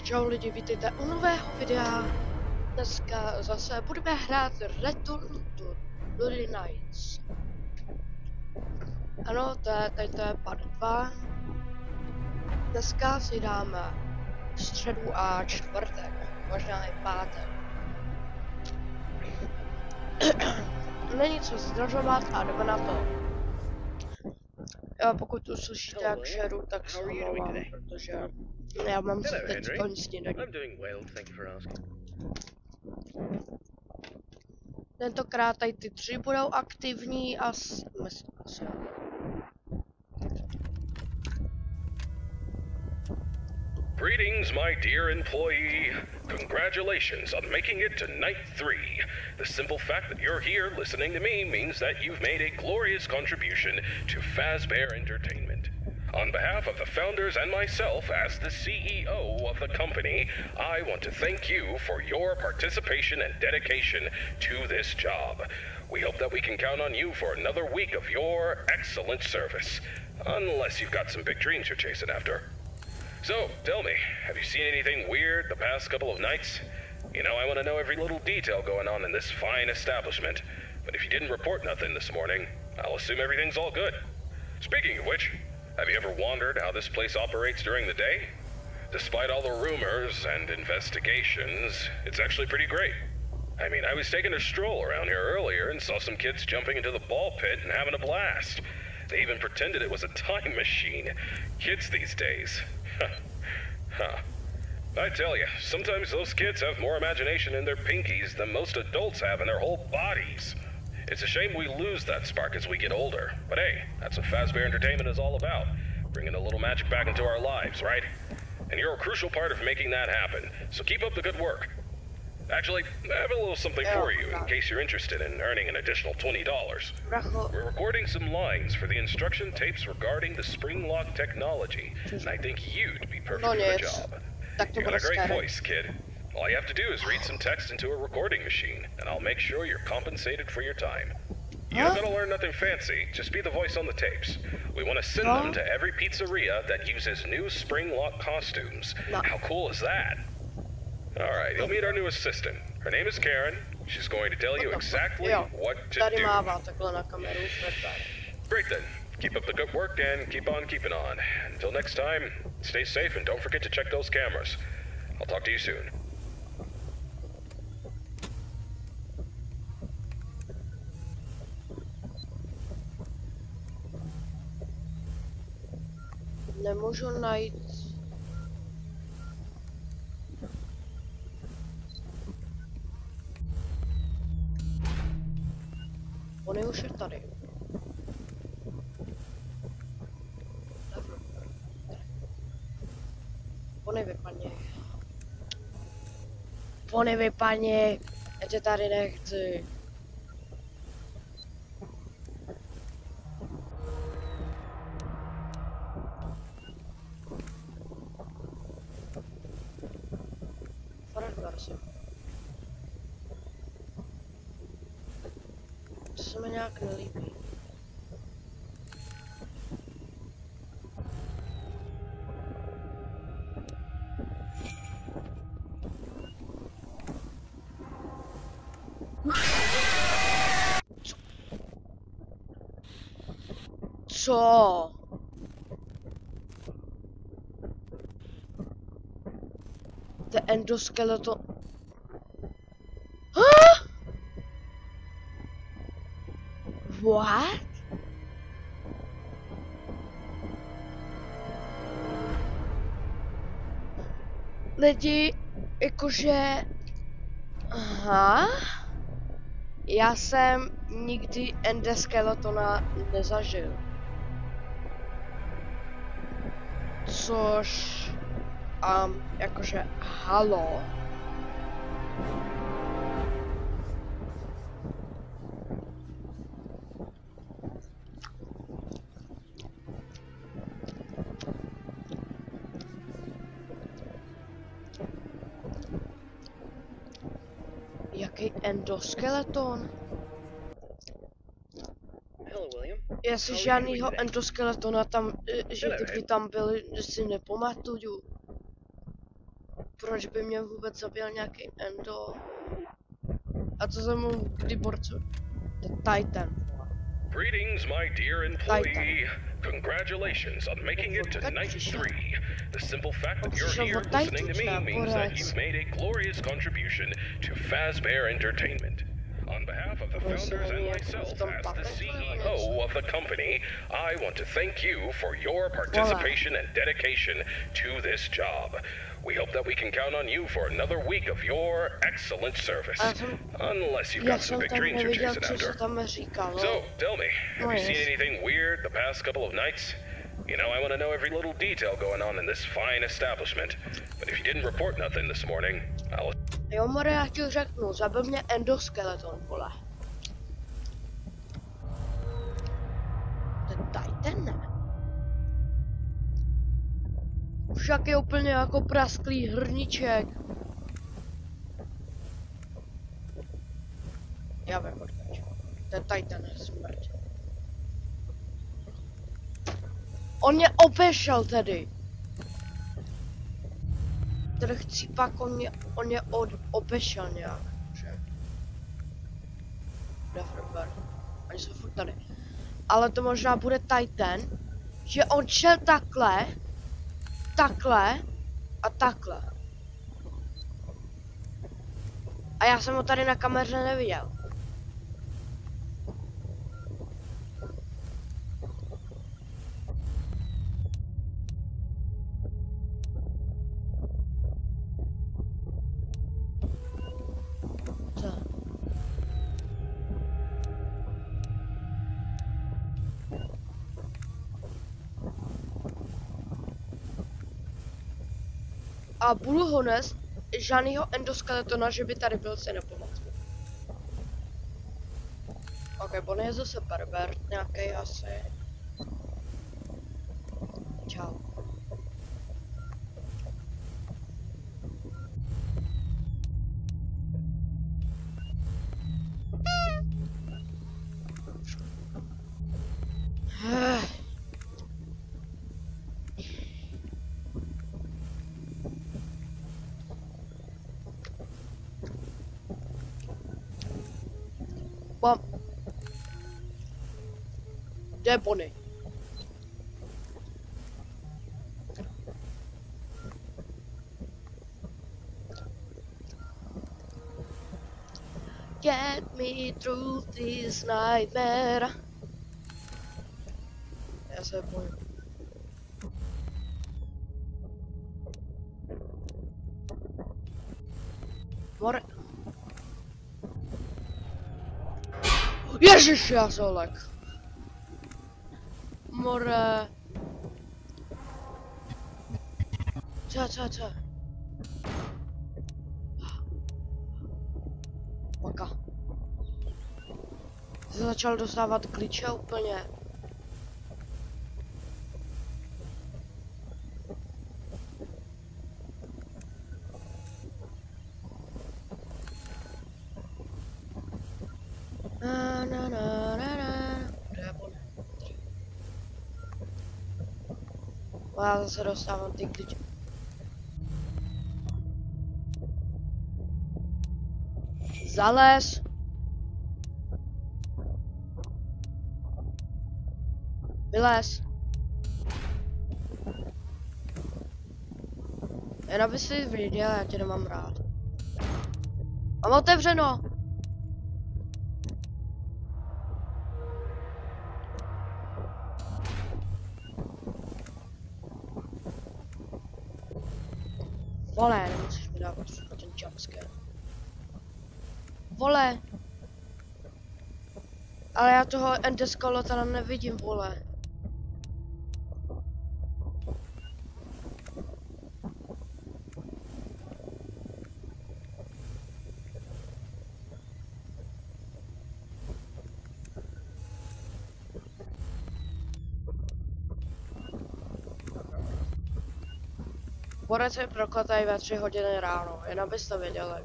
Čau lidi, vítejte u nového videa. Dneska zase budeme hrát Return to Bloody Nights. Ano, tady to je part 2. Dneska si dáme středu a čtvrtek, možná i pátek. Není co zdržovat a jdeme na to. Pokud uslyšíte jak žeru, tak se omlouvám, protože já mám si teď snídaní. Tentokrát tady ty 3 budou aktivní a Greetings, my dear employee. Congratulations on making it to night 3. The simple fact that you're here listening to me means that you've made a glorious contribution to Fazbear Entertainment. On behalf of the founders and myself as the CEO of the company, I want to thank you for your participation and dedication to this job. We hope that we can count on you for another week of your excellent service. Unless you've got some big dreams you're chasing after. So, tell me, have you seen anything weird the past couple of nights? You know, I want to know every little detail going on in this fine establishment. But if you didn't report nothing this morning, I'll assume everything's all good. Speaking of which, have you ever wondered how this place operates during the day? Despite all the rumors and investigations, it's actually pretty great. I mean, I was taking a stroll around here earlier and saw some kids jumping into the ball pit and having a blast. They even pretended it was a time machine. Kids these days. Huh. I tell you, sometimes those kids have more imagination in their pinkies than most adults have in their whole bodies. It's a shame we lose that spark as we get older. But hey, that's what Fazbear Entertainment is all about. Bringing a little magic back into our lives, right? And you're a crucial part of making that happen. So keep up the good work. Actually, I have a little something for you in case you're interested in earning an additional $20. We're recording some lines for the instruction tapes regarding the Springlock technology, and I think you'd be perfect for the job. You got a great voice, kid. All you have to do is read some text into a recording machine, and I'll make sure you're compensated for your time. You don't gotta learn nothing fancy, just be the voice on the tapes. We want to send them to every pizzeria that uses new Springlock costumes. How cool is that? Alright, you'll meet our new assistant. Her name is Karen. She's going to tell you exactly what to do. Great then. Keep up the good work and keep on keeping on. Until next time, stay safe and don't forget to check those cameras. I'll talk to you soon. Nemůžu najít. On je už tady. Pony vypadni. Já tě tady nechci. To se mi nějak nelíbí. Co? The endoskeleton. Huh? What? Lidi, jakože... Aha. Já jsem nikdy endoskeletona nezažil. Což... jakože... Halo? Jaký endoskeleton? Jestli žádnýho endoskeletona tam, že kdyby tam byl, si nepamatuju. proč by mě vůbec zabil nějaký endo? A co za mnou kdy borců? The Titan. Greetings, my dear employee. Congratulations on making it to night 3. The simple fact that you're here listening to me means that you've made a glorious contribution to Fazbear Entertainment. On behalf of the founders and myself as the CEO of the company, I want to thank you for your participation and dedication to this job. We hope that we can count on you for another week of your excellent service. Unless you've got some big dreams you're chasing after. So, tell me, have you seen anything weird the past couple of nights? You know, I want to know every little detail going on in this fine establishment. But if you didn't report nothing this morning, I'll... Jo, more, já ti řeknu, zabil mě endoskeleton, vole. Ten Titan, ne? Však je úplně jako prasklý hrníček. Já vím, odkud. Ten Titan je smrt. On mě obešel tedy. Ten chcípak, on mě obešel nějak, že? Neferber. Oni jsou furt tady. Ale to možná bude Titan, že on šel takhle a takhle. A já jsem ho tady na kameře neviděl. Co? A budu ho nést, žádnýho endoskeletona, že by tady byl, si nepamatuju. Ok, Bonnie je zase pervert nějaký asi. Čau. Kde je Bonnie? Get me through this nightmare. Já se bojím. More. Ježiš, já se olek. More. Co? Maka. Začal dostávat klíče úplně. Já zase dostávám ty klíče. Zalez. Vylez. Jen aby si viděl, já tě nemám rád. Mám otevřeno. Vole, nemusíš mi dávat ten jumpscare. Vole. Ale já toho endoskeletona nevidím, vole. Borec je prokletej ve 3 hodiny ráno, jen abyste věděli.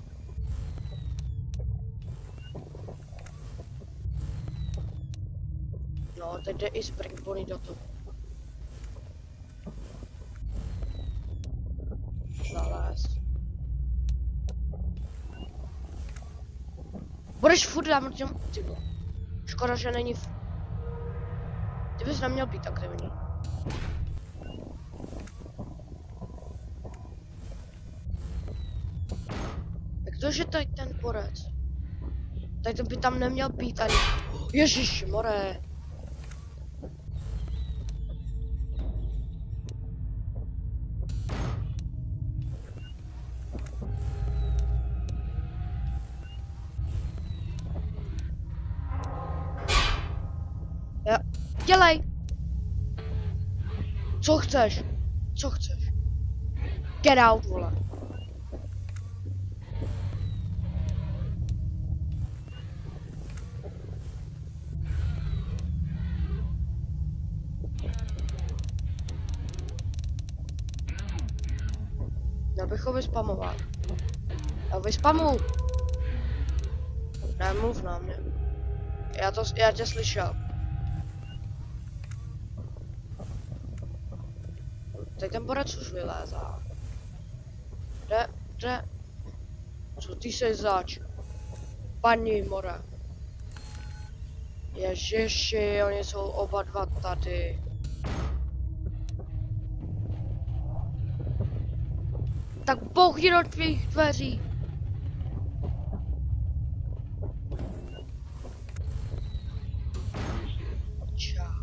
No, teď jde i Spring Bonnie do toho. Zalez. Budeš furt dám těm tymu. Škoda, že není Ty bys neměl být aktivní. Jak to, že tady ten borec? Tady to by tam neměl být ani. Ježiš, more. Ja. Dělej! Co chceš? Co chceš? Get out, vole. Já bych ho vyspamoval. Já vyspamu! Nemluv na mě. Já tě slyšel. Teď ten borec už vylézá. Jde. Co ty jsi zač? Paní more. Ježiši, oni jsou oba dva tady. Tak bouchni do tvých dveří. Čau.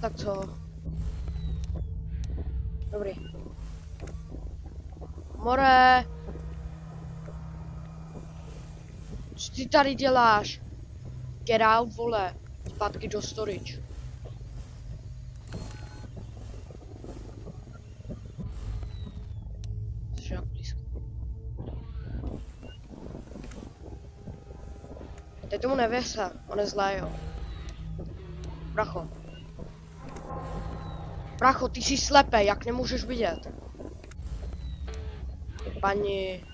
Tak co? Dobrý. More! Co ty tady děláš? Get out, vole. Zpátky do storage. Jsi jak blízko. Teď tomu nevěř, on je zlé, jo. Bracho. Bracho, ty jsi slepý, jak nemůžeš vidět? Paní.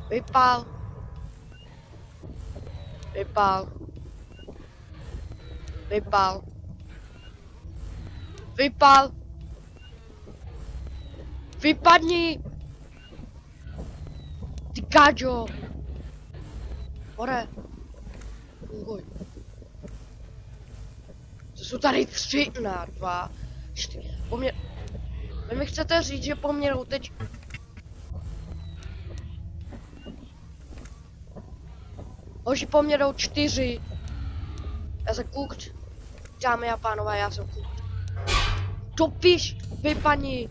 Vypál. Vypál. Vypál. Vypál. Vypadni. Ty káčo. More. Funguj. To jsou tady 3 na 2, 4. Poměr. Vy mi chcete říct, že poměrou teď. Hoši poměrou 4. Já jsem cooked. Dámy a pánové, já jsem cooked. Topíš, vy paní.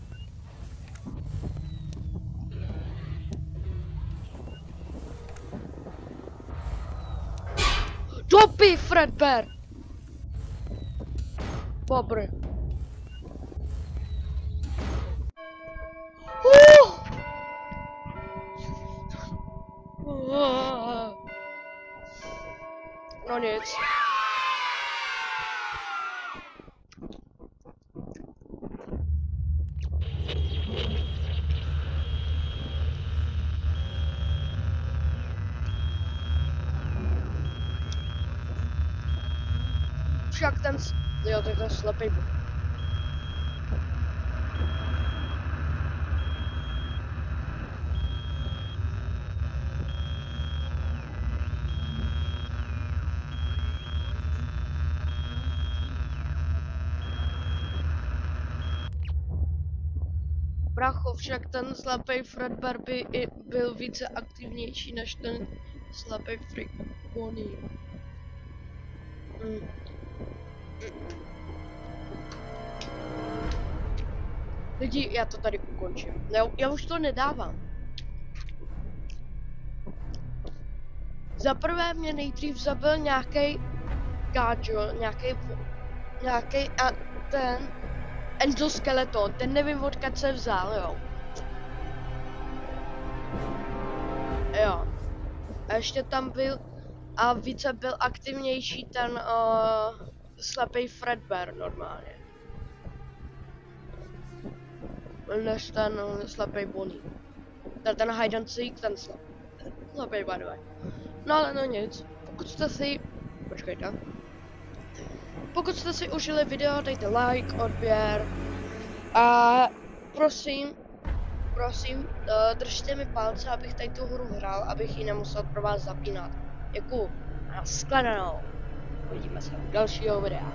Topí, Fredbear. Dobry. No nic. Však ten... Jo, tak to je slepý. Bracho, však ten slepý Fredbear by i byl více aktivnější než ten slepý freak Bonnie. Lidi, já to tady ukončím. Já už to nedávám. Za prvé mě nejdřív zabil nějaký gáčo, nějaký a ten endoskeleton, ten nevím odkud se vzal, jo. Jo. A ještě tam byl a více byl aktivnější ten slepý Fredbear normálně. než ten slepej Bonnie. Ten hide and seek, ten slepej by the way. No ale no nic, pokud jste si, počkejte. Pokud jste si užili video, dejte like, odběr a prosím, držte mi palce, abych tady tu hru hrál, abych ji nemusel pro vás zapínat. Děkuju. A shledanou. Uvidíme se u dalšího videa.